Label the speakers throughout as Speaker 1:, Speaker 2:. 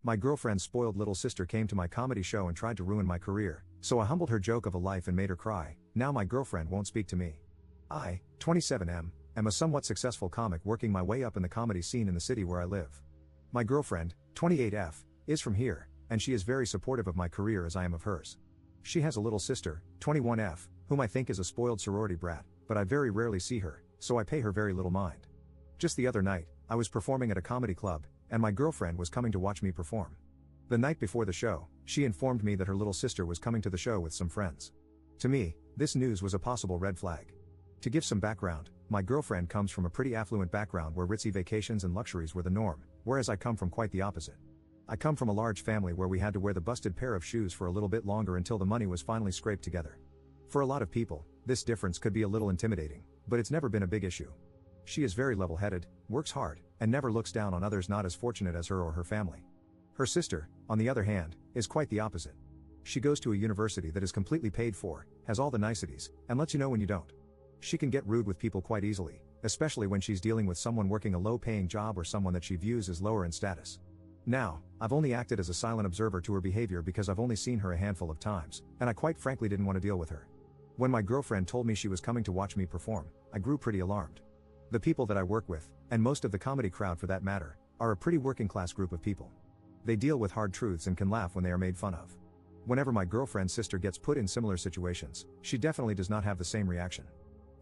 Speaker 1: My girlfriend's spoiled little sister came to my comedy show and tried to ruin my career, so I humbled her joke of a life and made her cry. Now my girlfriend won't speak to me. I, 27M, am a somewhat successful comic working my way up in the comedy scene in the city where I live. My girlfriend, 28F, is from here, and she is very supportive of my career as I am of hers. She has a little sister, 21F, whom I think is a spoiled sorority brat, but I very rarely see her, so I pay her very little mind. Just the other night, I was performing at a comedy club, and my girlfriend was coming to watch me perform. The night before the show, she informed me that her little sister was coming to the show with some friends. To me, this news was a possible red flag. To give some background, my girlfriend comes from a pretty affluent background where ritzy vacations and luxuries were the norm, whereas I come from quite the opposite. I come from a large family where we had to wear the busted pair of shoes for a little bit longer until the money was finally scraped together. For a lot of people, this difference could be a little intimidating, but it's never been a big issue. She is very level-headed, works hard, and never looks down on others not as fortunate as her or her family. Her sister, on the other hand, is quite the opposite. She goes to a university that is completely paid for, has all the niceties, and lets you know when you don't. She can get rude with people quite easily, especially when she's dealing with someone working a low-paying job or someone that she views as lower in status. Now, I've only acted as a silent observer to her behavior because I've only seen her a handful of times, and I quite frankly didn't want to deal with her. When my girlfriend told me she was coming to watch me perform, I grew pretty alarmed. The people that I work with, and most of the comedy crowd for that matter, are a pretty working-class group of people. They deal with hard truths and can laugh when they are made fun of. Whenever my girlfriend's sister gets put in similar situations, she definitely does not have the same reaction.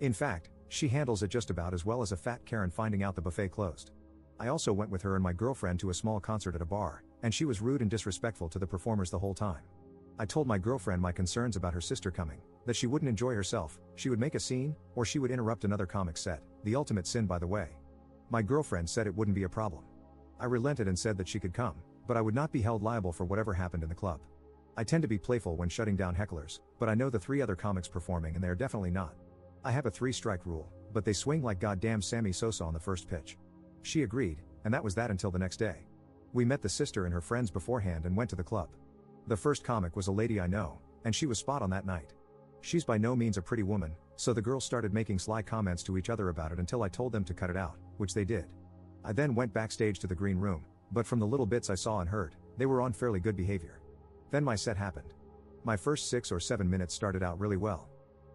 Speaker 1: In fact, she handles it just about as well as a fat Karen finding out the buffet closed. I also went with her and my girlfriend to a small concert at a bar, and she was rude and disrespectful to the performers the whole time. I told my girlfriend my concerns about her sister coming, that she wouldn't enjoy herself, she would make a scene, or she would interrupt another comic's set, the ultimate sin by the way. My girlfriend said it wouldn't be a problem. I relented and said that she could come, but I would not be held liable for whatever happened in the club. I tend to be playful when shutting down hecklers, but I know the 3 other comics performing and they are definitely not. I have a 3-strike rule, but they swing like goddamn Sammy Sosa on the first pitch. She agreed, and that was that until the next day. We met the sister and her friends beforehand and went to the club. The first comic was a lady I know, and she was spot on that night. She's by no means a pretty woman, so the girls started making sly comments to each other about it until I told them to cut it out, which they did. I then went backstage to the green room, but from the little bits I saw and heard, they were on fairly good behavior. Then my set happened. My first 6 or 7 minutes started out really well.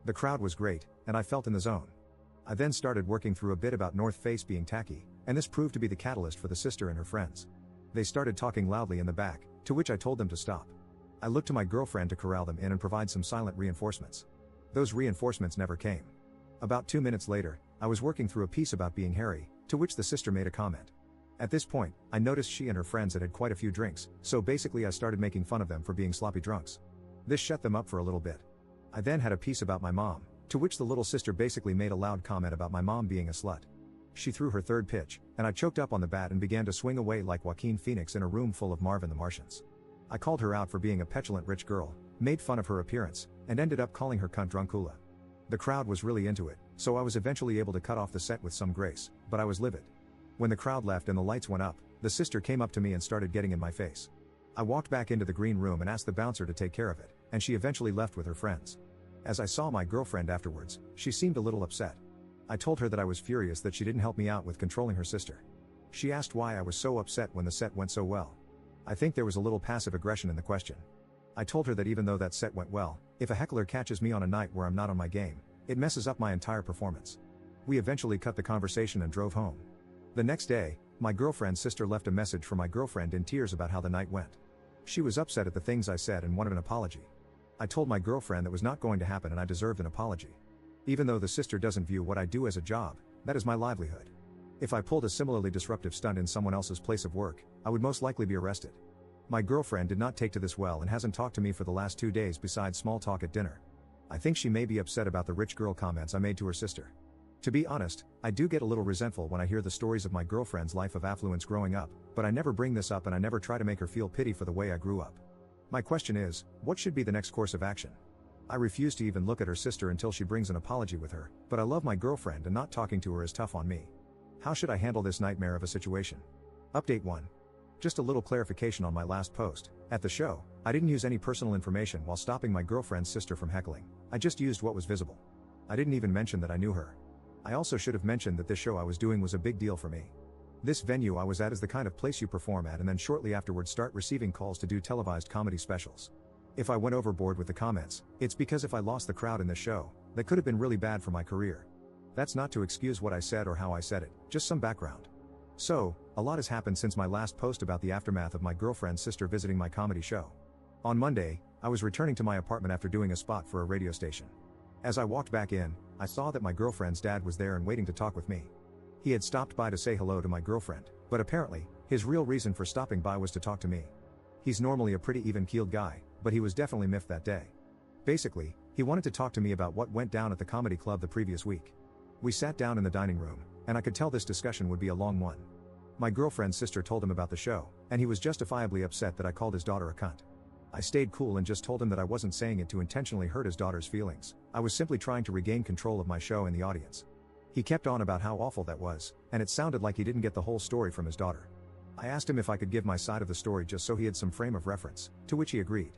Speaker 1: The crowd was great, and I felt in the zone. I then started working through a bit about North Face being tacky, and this proved to be the catalyst for the sister and her friends. They started talking loudly in the back, to which I told them to stop. I looked to my girlfriend to corral them in and provide some silent reinforcements. Those reinforcements never came. About 2 minutes later, I was working through a piece about being hairy, to which the sister made a comment. At this point, I noticed she and her friends had had quite a few drinks, so basically I started making fun of them for being sloppy drunks. This shut them up for a little bit. I then had a piece about my mom, to which the little sister basically made a loud comment about my mom being a slut. She threw her third pitch, and I choked up on the bat and began to swing away like Joaquin Phoenix in a room full of Marvin the Martians. I called her out for being a petulant rich girl, made fun of her appearance, and ended up calling her cunt drunkula. The crowd was really into it, so I was eventually able to cut off the set with some grace, but I was livid. When the crowd left and the lights went up, the sister came up to me and started getting in my face. I walked back into the green room and asked the bouncer to take care of it, and she eventually left with her friends. As I saw my girlfriend afterwards, she seemed a little upset. I told her that I was furious that she didn't help me out with controlling her sister. She asked why I was so upset when the set went so well. I think there was a little passive aggression in the question. I told her that even though that set went well, if a heckler catches me on a night where I'm not on my game, it messes up my entire performance. We eventually cut the conversation and drove home. The next day, my girlfriend's sister left a message for my girlfriend in tears about how the night went. She was upset at the things I said and wanted an apology. I told my girlfriend that was not going to happen and I deserved an apology. Even though the sister doesn't view what I do as a job, that is my livelihood. If I pulled a similarly disruptive stunt in someone else's place of work, I would most likely be arrested. My girlfriend did not take to this well and hasn't talked to me for the last 2 days besides small talk at dinner. I think she may be upset about the rich girl comments I made to her sister. To be honest, I do get a little resentful when I hear the stories of my girlfriend's life of affluence growing up, but I never bring this up and I never try to make her feel pity for the way I grew up. My question is, what should be the next course of action? I refuse to even look at her sister until she brings an apology with her, but I love my girlfriend and not talking to her is tough on me. How should I handle this nightmare of a situation? Update 1. Just a little clarification on my last post. At the show, I didn't use any personal information while stopping my girlfriend's sister from heckling. I just used what was visible. I didn't even mention that I knew her. I also should have mentioned that this show I was doing was a big deal for me. This venue I was at is the kind of place you perform at and then shortly afterwards start receiving calls to do televised comedy specials. If I went overboard with the comments, it's because if I lost the crowd in the show, that could have been really bad for my career. That's not to excuse what I said or how I said it, just some background. So, a lot has happened since my last post about the aftermath of my girlfriend's sister visiting my comedy show. On Monday, I was returning to my apartment after doing a spot for a radio station. As I walked back in, I saw that my girlfriend's dad was there and waiting to talk with me. He had stopped by to say hello to my girlfriend, but apparently, his real reason for stopping by was to talk to me. He's normally a pretty even-keeled guy, but he was definitely miffed that day. Basically, he wanted to talk to me about what went down at the comedy club the previous week. We sat down in the dining room, and I could tell this discussion would be a long one. My girlfriend's sister told him about the show, and he was justifiably upset that I called his daughter a cunt. I stayed cool and just told him that I wasn't saying it to intentionally hurt his daughter's feelings, I was simply trying to regain control of my show and the audience. He kept on about how awful that was, and it sounded like he didn't get the whole story from his daughter. I asked him if I could give my side of the story just so he had some frame of reference, to which he agreed.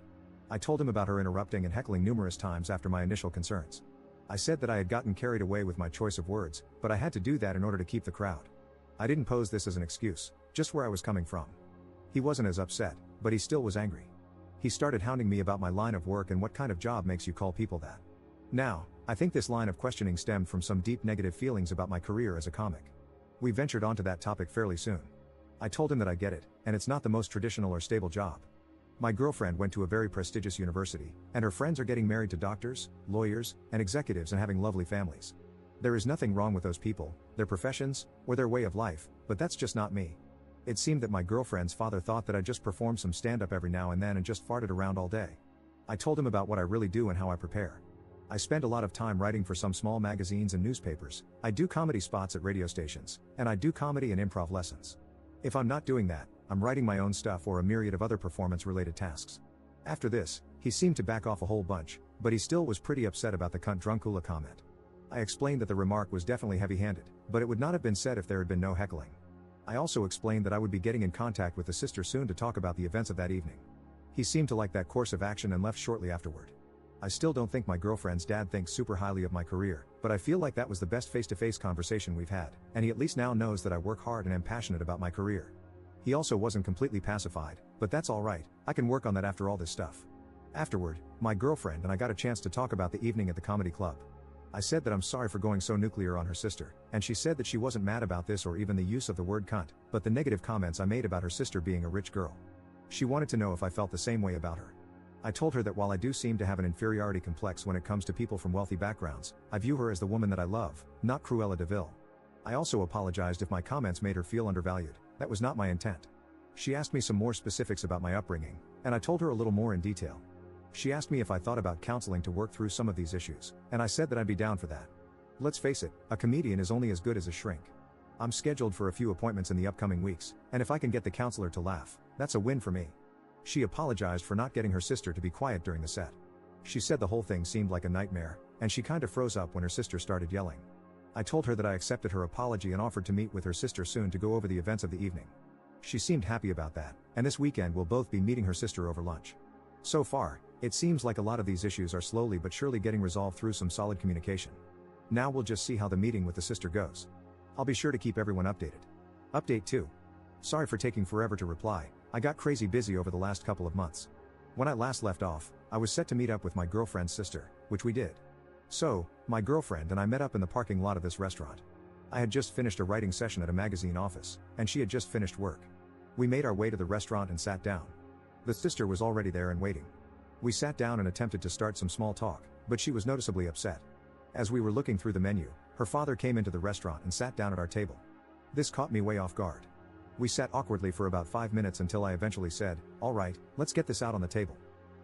Speaker 1: I told him about her interrupting and heckling numerous times after my initial concerns. I said that I had gotten carried away with my choice of words, but I had to do that in order to keep the crowd. I didn't pose this as an excuse, just where I was coming from. He wasn't as upset, but he still was angry. He started hounding me about my line of work and what kind of job makes you call people that. Now, I think this line of questioning stemmed from some deep negative feelings about my career as a comic. We ventured onto that topic fairly soon. I told him that I get it, and it's not the most traditional or stable job. My girlfriend went to a very prestigious university, and her friends are getting married to doctors, lawyers, and executives and having lovely families. There is nothing wrong with those people, their professions, or their way of life, but that's just not me. It seemed that my girlfriend's father thought that I just performed some stand-up every now and then and just farted around all day. I told him about what I really do and how I prepare. I spend a lot of time writing for some small magazines and newspapers, I do comedy spots at radio stations, and I do comedy and improv lessons. If I'm not doing that, I'm writing my own stuff or a myriad of other performance-related tasks. After this, he seemed to back off a whole bunch, but he still was pretty upset about the cunt drunkula comment. I explained that the remark was definitely heavy-handed, but it would not have been said if there had been no heckling. I also explained that I would be getting in contact with the sister soon to talk about the events of that evening. He seemed to like that course of action and left shortly afterward. I still don't think my girlfriend's dad thinks super highly of my career, but I feel like that was the best face-to-face conversation we've had, and he at least now knows that I work hard and am passionate about my career. He also wasn't completely pacified, but that's alright, I can work on that after all this stuff. Afterward, my girlfriend and I got a chance to talk about the evening at the comedy club. I said that I'm sorry for going so nuclear on her sister, and she said that she wasn't mad about this or even the use of the word cunt, but the negative comments I made about her sister being a rich girl. She wanted to know if I felt the same way about her. I told her that while I do seem to have an inferiority complex when it comes to people from wealthy backgrounds, I view her as the woman that I love, not Cruella de Vil. I also apologized if my comments made her feel undervalued, that was not my intent. She asked me some more specifics about my upbringing, and I told her a little more in detail. She asked me if I thought about counseling to work through some of these issues, and I said that I'd be down for that. Let's face it, a comedian is only as good as a shrink. I'm scheduled for a few appointments in the upcoming weeks, and if I can get the counselor to laugh, that's a win for me. She apologized for not getting her sister to be quiet during the set. She said the whole thing seemed like a nightmare, and she kinda froze up when her sister started yelling. I told her that I accepted her apology and offered to meet with her sister soon to go over the events of the evening. She seemed happy about that, and this weekend we'll both be meeting her sister over lunch. So far, it seems like a lot of these issues are slowly but surely getting resolved through some solid communication. Now we'll just see how the meeting with the sister goes. I'll be sure to keep everyone updated. Update 2. Sorry for taking forever to reply, I got crazy busy over the last couple of months. When I last left off, I was set to meet up with my girlfriend's sister, which we did. So, my girlfriend and I met up in the parking lot of this restaurant. I had just finished a writing session at a magazine office, and she had just finished work. We made our way to the restaurant and sat down. The sister was already there and waiting. We sat down and attempted to start some small talk, but she was noticeably upset. As we were looking through the menu, her father came into the restaurant and sat down at our table. This caught me way off guard. We sat awkwardly for about 5 minutes until I eventually said, "Alright, let's get this out on the table.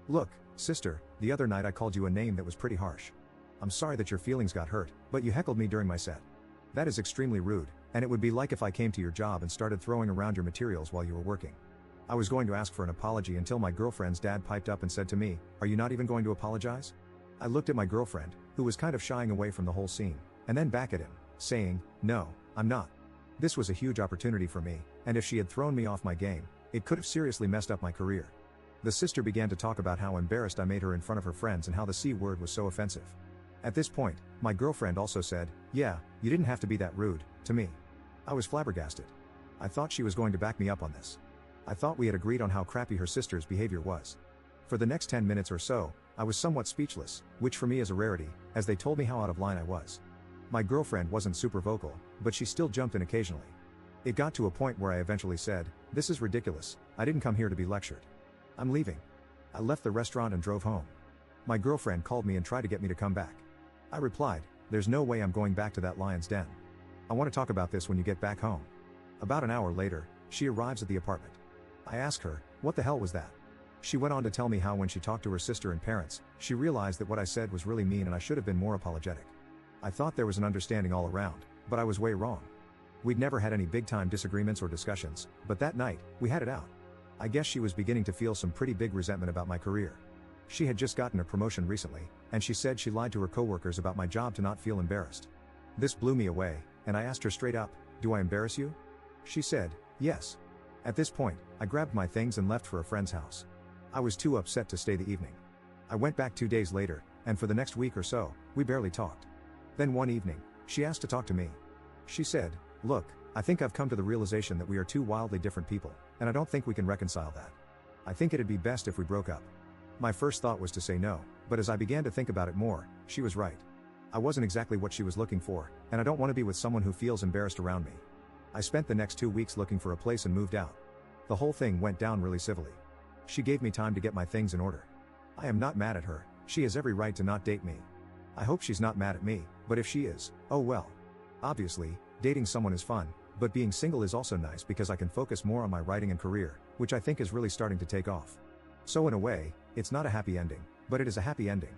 Speaker 1: Look, sister, the other night I called you a name that was pretty harsh. I'm sorry that your feelings got hurt, but you heckled me during my set. That is extremely rude, and it would be like if I came to your job and started throwing around your materials while you were working." I was going to ask for an apology until my girlfriend's dad piped up and said to me, "Are you not even going to apologize?" I looked at my girlfriend, who was kind of shying away from the whole scene, and then back at him, saying, "No, I'm not." This was a huge opportunity for me, and if she had thrown me off my game, it could have seriously messed up my career. The sister began to talk about how embarrassed I made her in front of her friends and how the C word was so offensive. At this point, my girlfriend also said, "Yeah, you didn't have to be that rude, to me." I was flabbergasted. I thought she was going to back me up on this. I thought we had agreed on how crappy her sister's behavior was. For the next 10 minutes or so, I was somewhat speechless, which for me is a rarity, as they told me how out of line I was. My girlfriend wasn't super vocal, but she still jumped in occasionally. It got to a point where I eventually said, "This is ridiculous, I didn't come here to be lectured. I'm leaving." I left the restaurant and drove home. My girlfriend called me and tried to get me to come back. I replied, "There's no way I'm going back to that lion's den. I want to talk about this when you get back home." About an hour later, she arrives at the apartment. I ask her, "What the hell was that?" She went on to tell me how when she talked to her sister and parents, she realized that what I said was really mean and I should have been more apologetic. I thought there was an understanding all around, but I was way wrong. We'd never had any big-time disagreements or discussions, but that night, we had it out. I guess she was beginning to feel some pretty big resentment about my career. She had just gotten a promotion recently, and she said she lied to her coworkers about my job to not feel embarrassed. This blew me away, and I asked her straight up, "Do I embarrass you?" She said, "Yes." At this point, I grabbed my things and left for a friend's house. I was too upset to stay the evening. I went back 2 days later, and for the next week or so, we barely talked. Then one evening, she asked to talk to me. She said, "Look, I think I've come to the realization that we are two wildly different people, and I don't think we can reconcile that. I think it'd be best if we broke up." My first thought was to say no, but as I began to think about it more, she was right. I wasn't exactly what she was looking for, and I don't want to be with someone who feels embarrassed around me. I spent the next 2 weeks looking for a place and moved out. The whole thing went down really civilly. She gave me time to get my things in order. I am not mad at her, she has every right to not date me. I hope she's not mad at me, but if she is, oh well. Obviously, dating someone is fun, but being single is also nice because I can focus more on my writing and career, which I think is really starting to take off. So in a way, it's not a happy ending, but it is a happy ending.